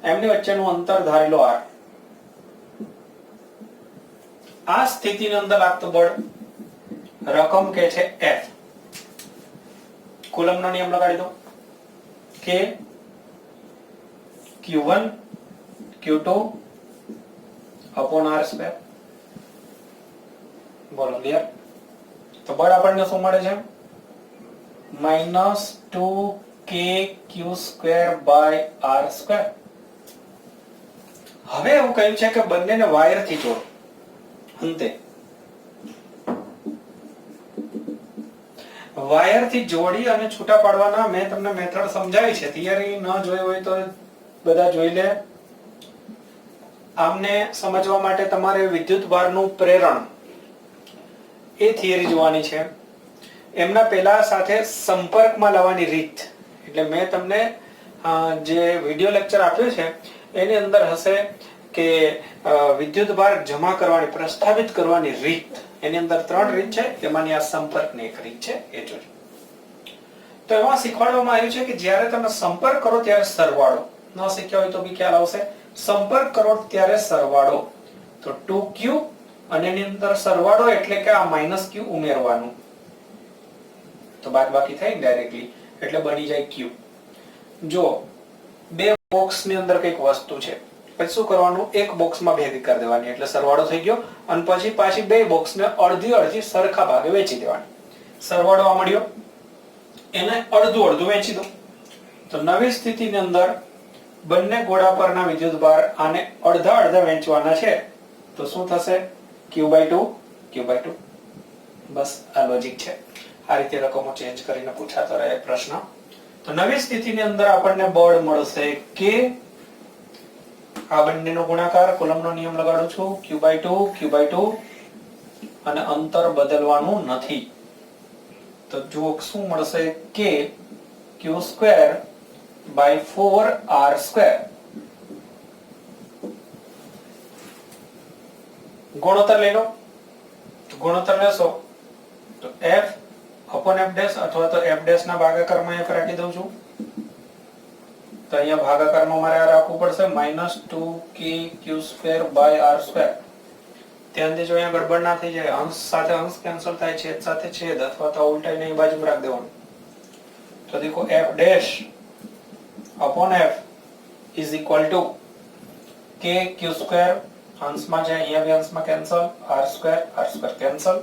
એમની વચ્ચેનું અંતર ધારી લો R. આ સ્થિતિની અંદર લાગતું બળ રકમ કે છે F. કુલમ્બનો નિયમ લગાડી દો કે Q1 Q2 upon R². બોલો ક્લિયર? તો બળ આપણને શું મળે છે? -2kq²/r². હવે એવું કહ્યું છે કે બંનેને વાયર થી જોડો. અંતે વાયર થી જોડી અને છૂટા પાડવાના મેં તમને મેથડ સમજાવી છે. થિયરી ન જોઈ હોય તો બધા જોઈ લે. આમને સમજવા માટે તમારે વિદ્યુત ભારનું પ્રેરણ એ થિયરી જોવાની છે. એમના પહેલા સાથે સંપર્કમાં લાવવાની રીત, એટલે મેં તમને જે વિડિયો લેક્ચર આપ્યો છે એની અંદર હશે કે વિદ્યુત ભાર જમા કરવાની, પ્રસ્થાપિત કરવાની રીત. એની અંદર 3 રીત છે, એમાંની આ સંપર્કની એક રીત છે, એ જોજો. તો એમાં શીખવાડવામાં આવ્યું છે કે જ્યારે તમે સંપર્ક કરો ત્યારે સરવાળો. ન શીખ્યા હોય તો બી ખ્યાલ આવશે. સંપર્ક કરો ત્યારે સરવાળો, તો 2q અને એની અંદર સરવાળો એટલે કે આ -q ઉમેરવાનું, તો બાદબાકી થાય ડાયરેક્ટલી, એટલે બની જાય q. જો બે બોક્સની અંદર કઈક વસ્તુ છે, પછી શું કરવાનું? એક બોક્સમાં ભેગી કરી દેવાની, એટલે સરવાળો થઈ ગયો. અને પછી પાછી બે બોક્સને અડધી અડધી સરખા ભાગે વેચી દેવાની. સરવાળો આ મળ્યો, એને અડધું અડધું વેચી દો. તો નવી સ્થિતિની અંદર બંને ગોળા પરના વિદ્યુતભાર આને અડધા અડધા વેચવાના છે, તો શું થશે? q/2 q/2. બસ આ લોજિક છે. આ રીતે રકમો ચેન્જ કરીને પૂછાતો રહે પ્રશ્ન. તો નવી સ્થિતિની અંદર આપણને બળ મળશે કે આ બંનેનો ગુણાકાર, કુલમ્બનો નિયમ લગાડું છું, q/2 q/2, અને અંતર બદલવાનું નથી. તો જુઓ શું મળશે? કે q²/4r². ગુણોત્તર લઈ લો. તો ગુણોત્તર લેશો તો f upon f' અથવા તો f' ના ભાગાકારમાં f રાખી દઉં છું. તો અહીંયા ભાગાકારમાં મારે આ રાખવું પડશે -2kq²/r². ધ્યાન દેજો, અહીંયા ગડબડ ના થઈ જાય. અંશ સાથે અંશ કેન્સલ થાય, છેદ સાથે છેદ, અથવા તો ઉલટાઈને અહીં બાજુમાં રાખી દેવાનું. તો દેખો f' upon f is equal to kq², અંશમાં છે, અહીંયા બી અંશમાં કેન્સલ, r² કેન્સલ.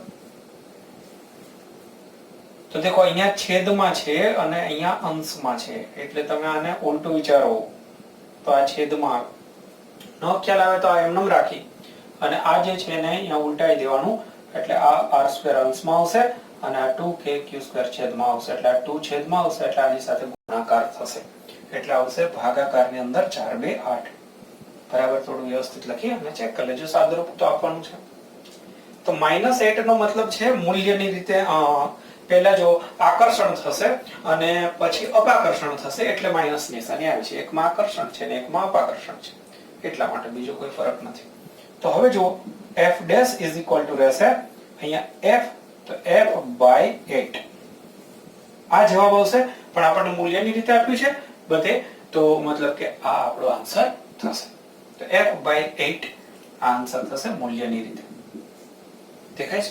તો દેખો અહીંયા છેદમાં છે અને અહીંયા અંશમાં છે, એટલે તમે આને ઉલટું વિચારો તો આ છેદમાં ન ખ્યાલ આવે તો આ એમનેમ રાખી અને આ જે છે ને અહીંયા ઉલટાઈ દેવાનું, એટલે આ r² અંશમાં આવશે અને આ 2kq² છેદમાં આવશે, એટલે આ 2 છેદમાં આવશે, એટલે આની સાથે ગુણાકાર થશે, એટલે આવશે ભાગાકારની અંદર 4 2 8. બરાબર? થોડું વ્યવસ્થિત લખી અને ચેક કરી લેજો. સાદુરૂપ તો આપવાનું છે. તો -8 નો મતલબ છે મૂલ્યની રીતે પહેલા જો આકર્ષણ થશે અને પછી અપાકર્ષણ થશે, એટલે માઈનસ નિશાની આવી છે. એકમાં આકર્ષણ છે ને એકમાં અપાકર્ષણ છે, એટલા માટે, બીજો કોઈ ફરક નથી. તો હવે જો f' is equal to રહેશે અહીંયા f, તો f/8 આ જવાબ આવશે. પણ આપણને મૂલ્યની રીતે આપ્યું છે બધે, તો મતલબ કે આ આપણો આન્સર થશે. તો f/8 આન્સર થશે મૂલ્યની રીતે. દેખાય છે?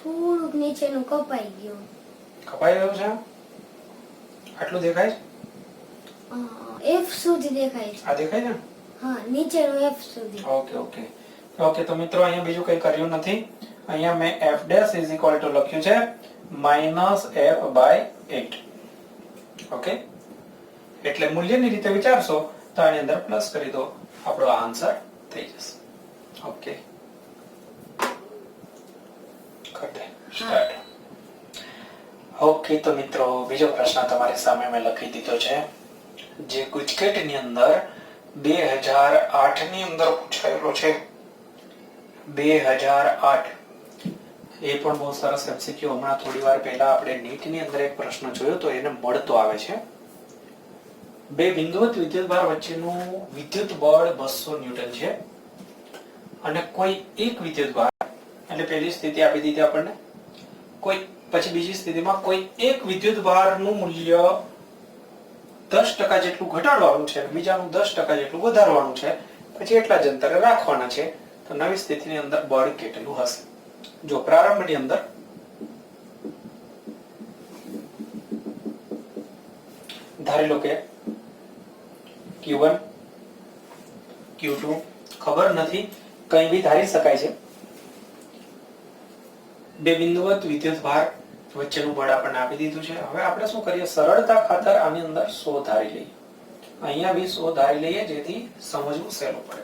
થોડુંક નીચેનું કપાઈ ગયું. કપાઈ ગયું છે? આટલું દેખાય છે? f સુધી દેખાય છે. આ દેખાય છે? હા, નીચેનું f સુધી. Okay okay okay. તો મિત્રો અહીંયા બીજું કંઈ કર્યું નથી. અહીંયા મેં f' is equal to લખ્યું છે -f/8. ઓકે, એટલે મૂલ્યની રીતે વિચારશો તો આની અંદર પ્લસ કરી દો, આપણો આન્સર થઈ જશે. ઓકે, કરતે સ્ટાર્ટ. ઓકે, તો મિત્રો બીજો પ્રશ્ન તમારી સામે મેં લખી દીધો છે, જે ગુજકેટની અંદર 2008 ની અંદર પૂછાયેલો છે. 2008 એ પણ બહુ સરસ MCQ. હમણાં થોડી વાર પહેલા આપણે નીટ ની અંદર એક પ્રશ્ન જોયો તો એને મળતો આવે છે. બે બિંદુવત વિદ્યુતભાર વચ્ચેનું વિદ્યુત બળ 200 ન્યૂટન છે અને કોઈ એક વિદ્યુતભાર, એટલે પહેલી સ્થિતિ આપી દીધી આપણને, કોઈ પછી બીજી સ્થિતિમાં કોઈ એક વિદ્યુતભારનું મૂલ્ય 10% જેટલું ઘટાડવાનું છે અને બીજાનું 10% જેટલું વધારવાનું છે, પછી એટલા જ અંતરે રાખવાના છે. તો નવી સ્થિતિની અંદર બળ કેટલું હશે? જો પ્રારંભની અંદર ધારી લો કે Q1 Q2 ખબર નથી, કંઈ બી ધારી શકાય છે. બે બિંદુવત વિદ્યુત ભાર વચ્ચેનું બળ આપણને આપી દીધું છે. હવે આપણે શું કરીએ, સરળતા ખાતર આની અંદર 100 ધારી લઈએ, અહીંયા બી 100 ધારી લઈએ, જેથી સમજવું સહેલું પડે.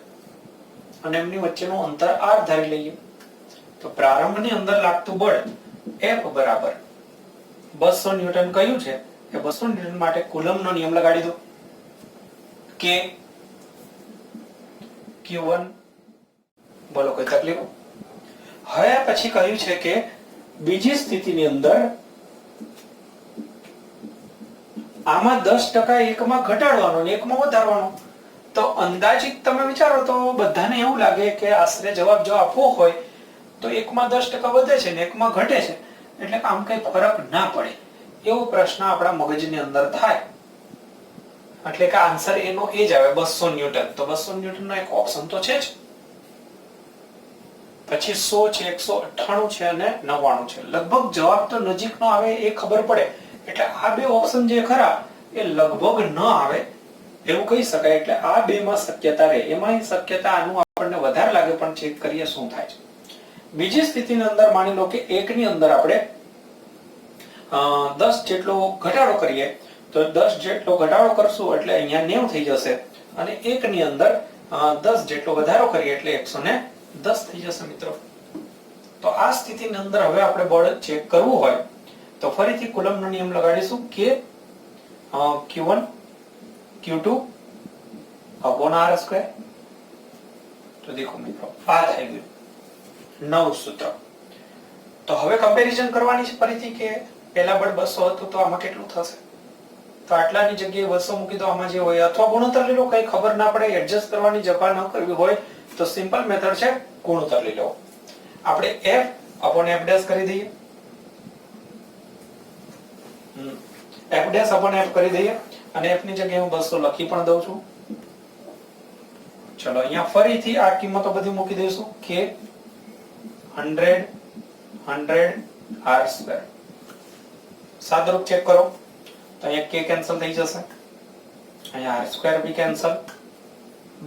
અને એમની વચ્ચેનું અંતર r ધારી લઈએ. તો પ્રારંભની અંદર લાગતું બળ F બરાબર 200 ન્યૂટન કહ્યું છે. એ 200 ન્યૂટન માટે કુલમ્બનો નિયમ લગાડી દો કે Q1. બોલો કોઈ તકલીફ? હવે પછી કહ્યું છે કે બીજી સ્થિતિની અંદર આમાં 10% એકમાં ઘટાડવાનો અને એકમાં વધારવાનો. તો અંદાજિત તમે વિચારો તો બધાને એવું લાગે કે આશરે જવાબ જો આપવો હોય તો એકમાં 10% વધે છે ને એકમાં ઘટે છે, એટલે આમ કઈ ફરક ના પડે એવો પ્રશ્ન આપણા મગજની અંદર થાય. એટલે કે આન્સર એનો એ જ આવે 200 ન્યૂટન. તો 200 ન્યૂટનનો એક ઓપ્શન તો છે જ. પછી 100 છે, 198 છે અને 99 છે. લગભગ જવાબ તો નજીકનો આવે એ ખબર પડે. એટલે આ બે ઓપ્શન જે ખરા એ લગભગ ન આવે એવું કહી શકાય. એટલે આ બે માં શક્યતા રહે. એમાં શક્યતા આનું આપણને વધારે લાગે, પણ ચેક કરીએ શું થાય છે. બીજી સ્થિતિની અંદર માની લો કે એકની અંદર આપણે 10 જેટલો ઘટાડો કરીએ, તો 10 જેટલો ઘટાડો કરશું એટલે અહીંયા 90 થઈ જશે, અને એકની અંદર 10 જેટલો વધારો કરીએ એટલે 110 થઈ જશે મિત્રો. તો આ સ્થિતિની અંદર હવે આપણે બળ ચેક કરવું હોય તો ફરીથી કુલમ્બનો નિયમ લગાડીશું કે Q1 Q2 upon r². તો દેખો મિત્રો, આ થઈ ગયું નવું સૂત્ર. તો હવે કમ્પેરિઝન કરવાની છે ફરીથી કે પહેલા બળ 200 હતું તો આમાં કેટલું થશે. તો આટલાની જગ્યાએ 200 મૂકી દો આમાં જે હોય, અથવા ગુણોત્તર લઈ લો. કઈ ખબર ના પડે, એડજસ્ટ કરવાની જપા ન કરવી હોય તો સિમ્પલ મેથડ છે, ગુણોત્તર લઈ લો. આપણે f upon f dash કરી દઈએ, f dash upon f કરી દઈએ, અને f ની જગ્યાએ હું 200 લખી પણ દઉં છું. ચલો અહીંયા ફરીથી આ કિંમતો બધી મૂકી દઈશું કે 100 r². સાદરૂપ ચેક કરો તો અહીંયા k કેન્સલ થઈ જશે, અહીંયા r² બી કેન્સલ,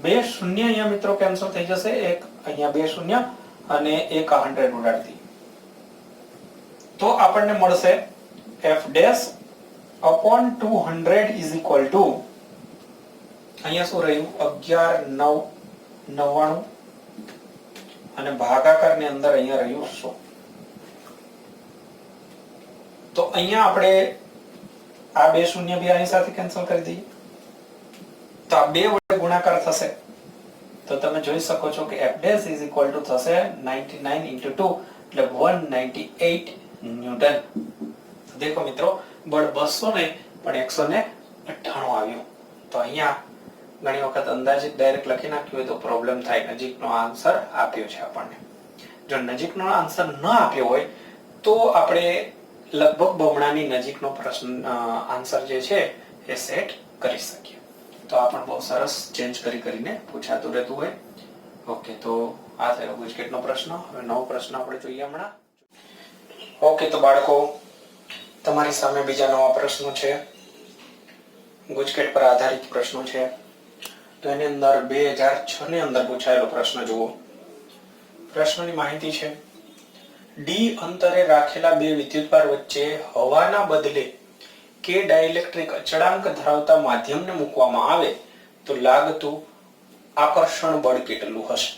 બે શૂન્ય અહીંયા મિત્રો કેન્સલ થઈ જશે, એક અહીંયા બે શૂન્ય અને એક 100 ઉડાડતી. તો આપણને મળશે f dash upon 200 is equal to, અહીંયા શું રહ્યું 11,999 અને ભાગાકારની અંદર અહીંયા રહ્યું 100. તો અહીંયા આપણે આ બે શૂન્ય બી આની સાથે કેન્સલ કરી દઈએ, તો આ બે વડે ગુણાકાર થશે. તો તમે જોઈ શકો છો કે f dash is equal to થશે 99 into 2 એટલે 198 ન્યૂટન. તો દેખો મિત્રો, બળ 200 નહીં પણ 198 આવ્યું. તો અહીંયા ઘણી વખત અંદાજિત ડાયરેક્ટ લખી નાખ્યું હોય તો પ્રોબ્લેમ થાય. નજીકનો આન્સર આપ્યો છે આપણને. જો નજીકનો આન્સર ન આપ્યો હોય તો આપણે લગભગ બમણાની નજીકનો પ્રશ્ન આન્સર જે છે એ સેટ કરી શકીએ. તો આ પણ બહુ સરસ ચેન્જ કરીને પૂછાતું રહેતું હોય. ઓકે, તો આ થયો ગુજકેટનો પ્રશ્ન. હવે નવો પ્રશ્ન આપણે જોઈએ હમણાં. ઓકે, તો બાળકો તમારી સામે બીજા નવા પ્રશ્નો છે, ગુજકેટ પર આધારિત પ્રશ્નો છે. તો એની અંદર 2006 ની અંદર પૂછાયેલો પ્રશ્ન જુઓ. પ્રશ્નની માહિતી છે, ડી અંતરે રાખેલા બે વિદ્યુતભાર વચ્ચે હવાના બદલે કે ડાઇલેક્ટ્રિક અચળાંક ધરાવતા માધ્યમને મૂકવામાં આવે તો લાગતું આકર્ષણ બળ કેટલું હશે.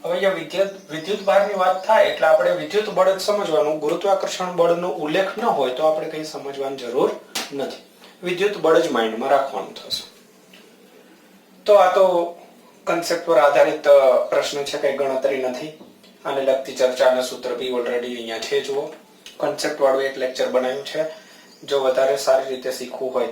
હવે અહીંયા વિદ્યુતભારની વાત થાય એટલે આપણે વિદ્યુત બળ જ સમજવાનું. ગુરુત્વાકર્ષણ બળનો ઉલ્લેખ ન હોય તો આપણે કંઈ સમજવાની જરૂર નથી. વિદ્યુત બળ જ માઇન્ડમાં રાખવાનું થશે. તો આ તો કન્સેપ્ટ પર આધારિત પ્રશ્ન છે, કઈ ગણતરી નથી. આને લગતી ચર્ચા અને સૂત્ર બી ઓલરેડી અહીંયા છે. જુઓ, કન્સેપ્ટ વાળું એક લેક્ચર બનાવ્યું છે. જો વધારે સારી રીતે શીખવું હોય,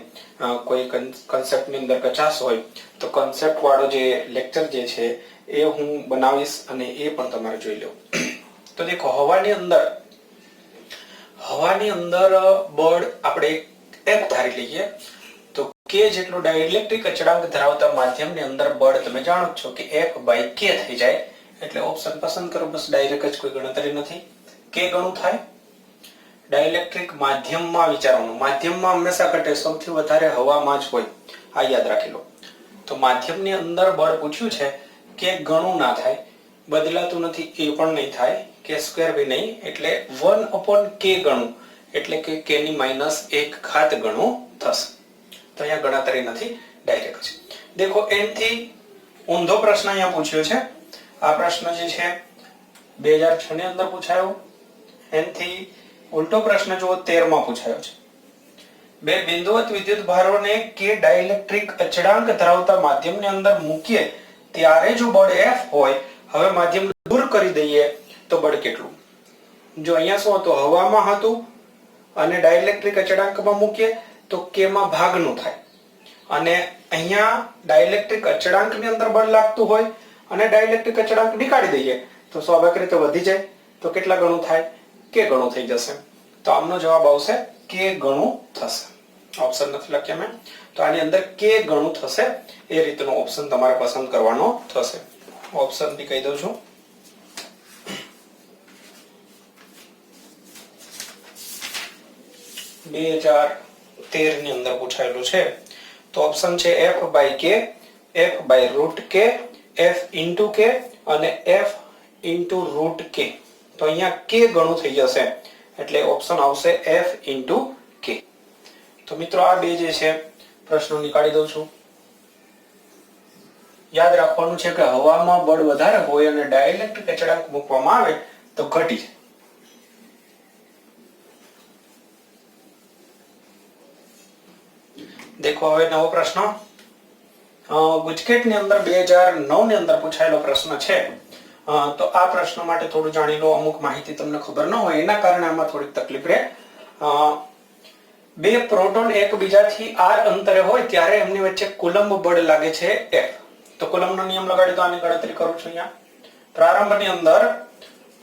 કોઈ કન્સેપ્ટની અંદર કચાશ હોય તો કન્સેપ્ટ વાળો જે લેક્ચર જે છે એ હું બનાવીશ અને એ પણ તમારે જોઈ લો. તો દેખો, હવાની અંદર બળ આપણે F ધારી લઈએ તો કે જેટલો ડાઇલેક્ટ્રિક અચળાંક ધરાવતા માધ્યમની અંદર બળ તમે જાણો છો કે F/k થઈ જાય એટલે ઓપ્શન પસંદ કરો. બસ ડાયરેક્ટ જ કોઈ ગણતરી નથી. કે ગણું થાય. ડાઇલેક્ટ્રિક માધ્યમમાં વિચારવાનું. માધ્યમમાં હંમેશા ઘટે, સૌથી વધારે હવામાં જ હોય. આ યાદ રાખી લો. તો માધ્યમની અંદર બળ પૂછ્યું છે કે ગણું ના થાય, બદલાતું નથી એ પણ નહીં થાય, k² બી નહીં, એટલે 1/k ગણું એટલે કે k ની -1 ઘાત ગણું થશે. તો અહીંયા ગણતરી નથી, ડાયરેક્ટ છે. દેખો n થી ઊંધો પ્રશ્ન અહીંયા પૂછ્યો છે. આ પ્રશ્ન જે છે 2006 ની અંદર પૂછાયો. n થી ઉલટો પ્રશ્ન જો 13 માં પૂછાયો છે. બે બિંદુવત વિદ્યુત ભારોને કે ડાઇલેક્ટ્રિક અચળાંક ધરાવતા માધ્યમની અંદર મૂકીએ ત્યારે જો બળ F હોય, હવે માધ્યમ દૂર કરી દઈએ તો બળ કેટલું? જો અહીંયા શું હતું? હવામાં હતું અને ડાઇલેક્ટ્રિક અચળાંકમાં મૂકીએ તો k માં ભાગનું થાય, અને અહીંયા ડાઇલેક્ટ્રિક અચળાંકની અંદર બળ લાગતું હોય અને ડાઇલેક્ટ્રિક અચળાંક નીકાળી દઈએ તો સ્વાભાવિક રીતે વધી જાય. તો કેટલા ગણું થાય? k ગણું થઈ જશે. તો આમનો જવાબ આવશે k ગણું થશે. ઓપ્શન નથી લખ્યા મેં, તો આની અંદર k ગણું થશે. એ રીતનો ઓપ્શન તમારે પસંદ કરવાનો થશે. ઓપ્શન બી કહી દઉં છું. બે 2013 ની અંદર પૂછાયેલું છે. તો ઓપ્શન છે F/k, F/√k, F/k અને F/√k. તો અહીંયા k ગણું થઈ જશે એટલે ઓપ્શન આવશે F/k. તો મિત્રો આ બે જે છે પ્રશ્નો નીકાળી દઉં છું. યાદ રાખવાનું છે કે હવામાં બળ વધારે હોય અને ડાઇલેક્ટ્રિક અચળાંક મૂકવામાં આવે તો ઘટી જાય. દેખો હવે નવો પ્રશ્ન ગુજકેટની અંદર 2009 ની અંદર પૂછાયેલો પ્રશ્ન છે. તો આ પ્રશ્ન માટે થોડું જાણી લો. અમુક માહિતી તમને ખબર ન હોય એના કારણે આમાં થોડીક તકલીફ રહે. બે પ્રોટોન એકબીજાથી r અંતરે હોય ત્યારે એમની વચ્ચે કુલંબ બળ લાગે છે F. તો કુલંબનો નિયમ લગાડી દો. આની ગણતરી કરું છું અહીંયા. પ્રારંભની અંદર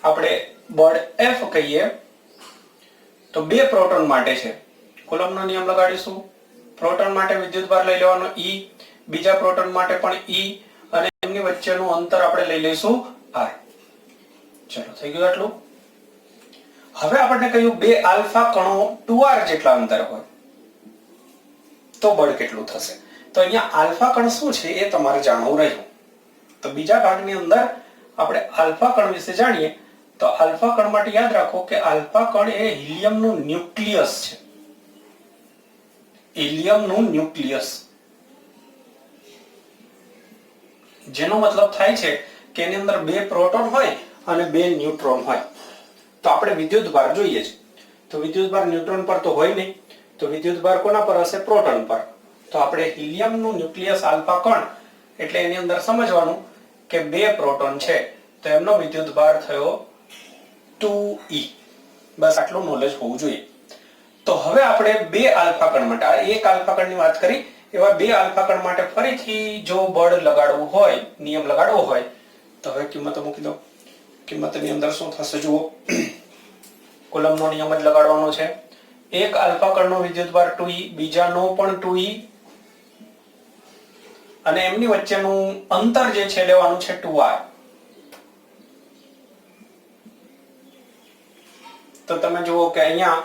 આપણે બળ F કહીએ તો બે પ્રોટોન માટે છે. કુલંબનો નિયમ લગાડીશું. પ્રોટોન માટે વિદ્યુતભાર લઈ લેવાનો E, બીજા પ્રોટોન માટે પણ E, અને એમની વચ્ચેનું અંતર આપણે લઈ લઈશું r. ચલો થઈ ગયું આટલું. હવે આપણને કહ્યું બે આલ્ફા કણો 2r જેટલા અંતર હોય તો બળ કેટલું થશે? તો અહીંયા આલ્ફા કણ શું છે એ તમારે જાણવું રહ્યું. તો બીજા ભાગની અંદર આપણે આલ્ફા કણ વિશે જાણીએ. તો આલ્ફા કણ માટે યાદ રાખો કે આલ્ફા કણ એ હિલિયમનું ન્યુક્લિયસ છે. હિલિયમનું ન્યુક્લિયસ, જેનો મતલબ થાય છે કે એની અંદર બે પ્રોટોન હોય અને બે ન્યુટ્રોન હોય. તો આપણે વિદ્યુતભાર જોઈએ છે. તો વિદ્યુતભાર ન્યુટ્રોન પર તો હોય નહીં, તો વિદ્યુતભાર કોના પર હશે? પ્રોટોન પર. તો આપણે હિલિયમનું ન્યુક્લિયસ આલ્ફા કણ એટલે એની અંદર સમજવાનું કે બે પ્રોટોન છે તો એમનો વિદ્યુતભાર થયો 2e. બસ આટલું નોલેજ હોવું જોઈએ. તો હવે આપણે બે આલ્ફા કણ માટે, આ એક આલ્ફા કણની વાત કરી, એવા બે આલ્ફા કણ માટે ફરીથી જો બળ લગાડવું હોય, નિયમ લગાડવો હોય તો હવે કિંમતો મૂકી દો. કિંમતની અંદર શું થશે જુઓ. કુલંબનો નિયમ જ લગાડવાનો છે. એક આલ્ફા કણનો વિદ્યુતભાર 2e, બીજાનો પણ 2e, અને એમની વચ્ચેનું અંતર જે છે લેવાનું છે 2r. તો તમે જુઓ કે અહીંયા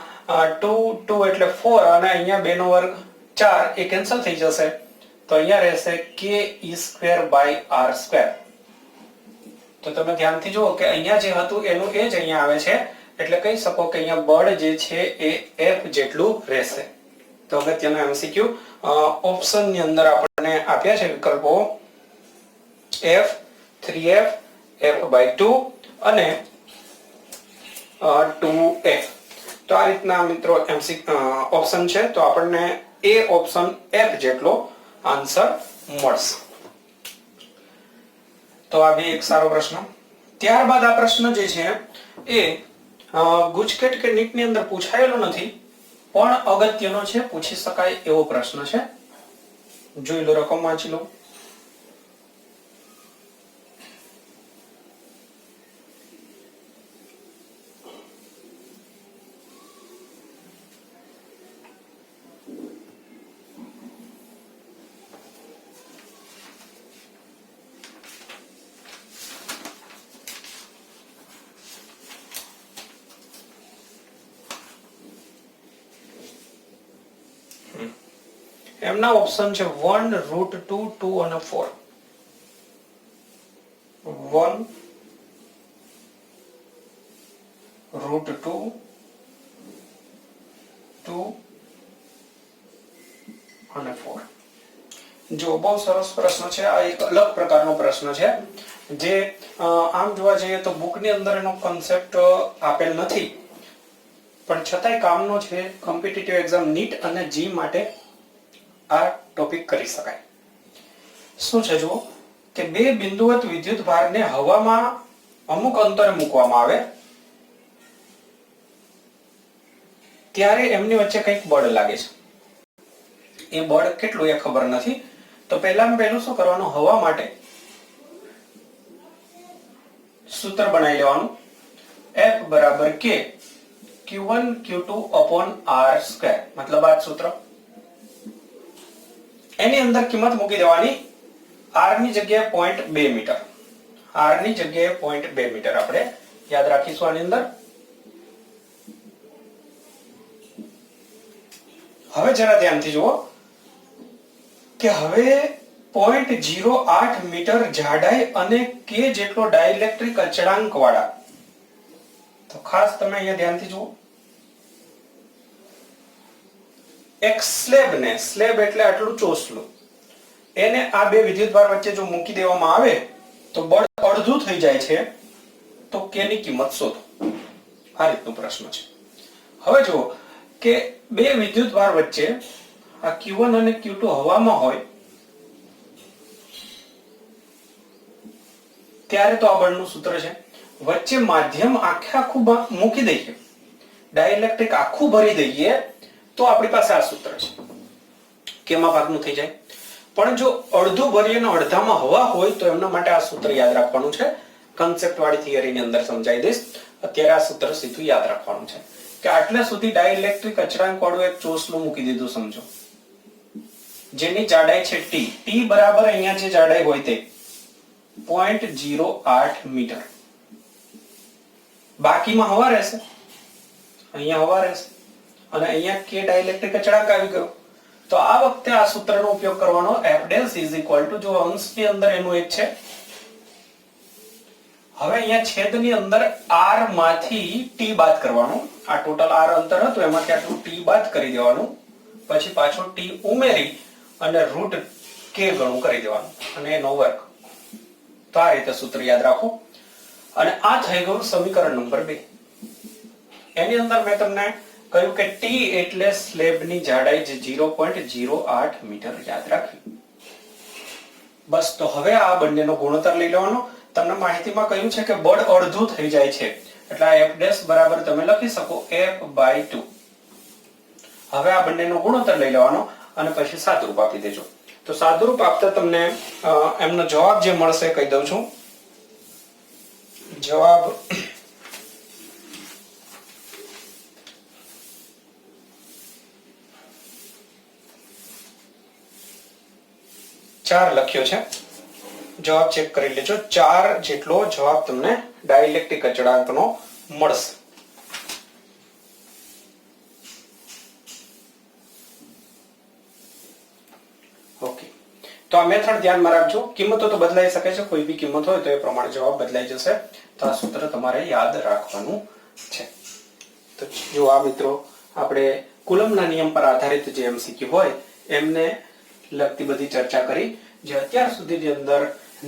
2 એટલે 4 અને અહીંયા 2 નો વર્ગ 4 એ કેન્સલ થઈ જશે. તો અહીંયા રહેશે ke²/r². તો તમે ધ્યાનથી જુઓ કે અહીંયા જે હતું એનું એ જ અહીંયા આવે છે, એટલે કહી શકો કે અહીંયા બળ જે છે એ F જેટલું રહેશે. તો અગત્યનો MCQ ઓપ્શન ની અંદર આપણને આપ્યા છે વિકલ્પો F, 3F, F/2 અને 2F. તો આ રીતના મિત્રો ઓપ્શન છે. તો આપણને એ ઓપ્શન F જેટલો આન્સર મળશે. તો આ બી એક સારો પ્રશ્ન. ત્યારબાદ આ પ્રશ્ન જે છે એ ગુજકેટ કે નીટ ની અંદર પૂછાયેલો નથી પણ અગત્યનો છે, પૂછી શકાય એવો પ્રશ્ન છે. જોઈ લો, રકમ વાંચી લો. એમના ઓપ્શન છે 1 √2 2 અને 4. 1 √2 2 અને 4. જો બહુ સરસ પ્રશ્ન છે. આ એક અલગ પ્રકારનો પ્રશ્ન છે જે આમ જોવા જઈએ તો બુકની અંદર એનો કન્સેપ્ટ આપેલ નથી, પણ છતાંય કામનો છે. કોમ્પિટિટિવ એક્ઝામ નીટ અને જી માટે આ ટોપિક કરી શકાય. શું છે જુઓ કે બે બિંદુવત વિદ્યુત ભારને હવામાં અમુક અંતરે મૂકવામાં આવે ત્યારે એમની વચ્ચે કંઈક બળ લાગે છે. એ બળ કેટલું એ ખબર નથી. તો પહેલામાં પહેલું શું કરવાનું, હવા માટે સૂત્ર બનાવી લેવાનું. F બરાબર K Q1 Q2 upon R². મતલબ આ સૂત્ર. એની અંદર કિંમત મૂકી દેવાની. R ની જગ્યાએ 0.2 મીટર. R ની જગ્યાએ 0.2 મીટર આપણે યાદ રાખીશું આની અંદર. હવે જરા ધ્યાનથી જુઓ કે હવે 0.08 મીટર જાડાઈ અને K જેટલો ડાઇલેક્ટ્રિક અચળાંક વાળા, તો ખાસ તમે અહીંયા ધ્યાનથી જુઓ, એક સ્લેબ એટલે આટલું ચોસલું, એને આ બે વિદ્યુતભાર વચ્ચે જો મૂકી દેવામાં આવે તો બળ અડધું થઈ જાય છે. તો K ની કિંમત શોધો. આ રીતનો પ્રશ્ન છે. હવે જુઓ કે બે વિદ્યુતભાર વચ્ચે આ Q1 અને Q2 હવામાં હોય ત્યારે તો આ બળનું સૂત્ર છે. વચ્ચે માધ્યમ આખું મૂકી દઈએ, ડાઇલેક્ટ્રિક આખું ભરી દઈએ તો આપણી પાસે આ સૂત્ર છે. કેમાં ભાગનું થઈ જાય. પણ જો અડધું ભરીએ અને અડધામાં હવા હોય તો એમના માટે આ સૂત્ર યાદ રાખવાનું છે. કન્સેપ્ટ વાળી થિયરીની અંદર સમજાઈ દઈશ. અત્યારે આ સૂત્ર સીધું યાદ રાખવાનું છે કે આટલે સુધી ડાઇલેક્ટ્રિક અચળાંક વાળું એક ચોસલું મૂકી દીધું સમજો, જેની જાડાઈ છે T. T બરાબર અહીંયા જે જાડાઈ હોય તે 0.08 મીટર. બાકીમાં હવા રહેશે, અહીંયા હવા રહેશે અને અહીંયા K ડાઇલેક્ટ્રિક અચળાંક આવી ગયો. તો આ વખતે આ સૂત્રનો ઉપયોગ કરવાનો. F' જો અંશની અંદર એનું એક છે. હવે અહીંયા છેદની અંદર R માંથી T બાદ કરવાનું. આ ટોટલ R અંતર હતું એમાંથી આટલું T બાદ કરી દેવાનું. પછી પાછો T ઉમેરી અને √K ગણું કરી દેવાનું અને એનો વર્ગ. તો આ રીતે સૂત્ર યાદ રાખો. અને આ થઈ ગયું સમીકરણ નંબર 2. એની અંદર મેં તમને કહ્યું કે T એટલે સ્લેબની જાડાઈ જે 0.08 મીટર યાદ રાખવી. બસ. તો હવે આ બંનેનો ગુણોત્તર લઈ લેવાનો. તમને માહિતીમાં કહ્યું છે કે બળ અડધું થઈ જાય છે એટલે આ F' બરાબર તમે લખી શકો F/2. હવે આ બંનેનો ગુણોત્તર લઈ લેવાનો અને પછી સાદુરૂપ આપી દેજો. તો સાદુરૂપ આપતા તમને એમનો જવાબ જે મળશે કહી દઉં છું. જવાબ ચાર લખ્યો છે. જવાબ ચેક કરી લેજો. 4 જેટલો જવાબ તમને ડાઇલેક્ટ્રિક અચળાંકનો મળશે. ઓકે. તો આ મેથડ ધ્યાનમાં રાખજો. કિંમતો તો બદલાઈ શકે છે, કોઈ બી કિંમત હોય તો એ પ્રમાણે જવાબ બદલાઈ જશે. તો આ સૂત્ર તમારે યાદ રાખવાનું છે. તો જો આ મિત્રો આપણે કુલમના નિયમ પર આધારિત જે MCQ હોય એમને લગતી બધી ચર્ચા કરી, જે અત્યાર સુધીની અંદર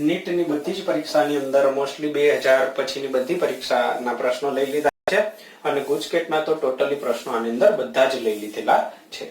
નીટની બધી જ પરીક્ષાની અંદર મોસ્ટલી 2000 પછીની બધી પરીક્ષાના પ્રશ્નો લઈ લીધા છે અને ગુજકેટના તો ટોટલી પ્રશ્નો આની અંદર બધા જ લઈ લીધેલા છે.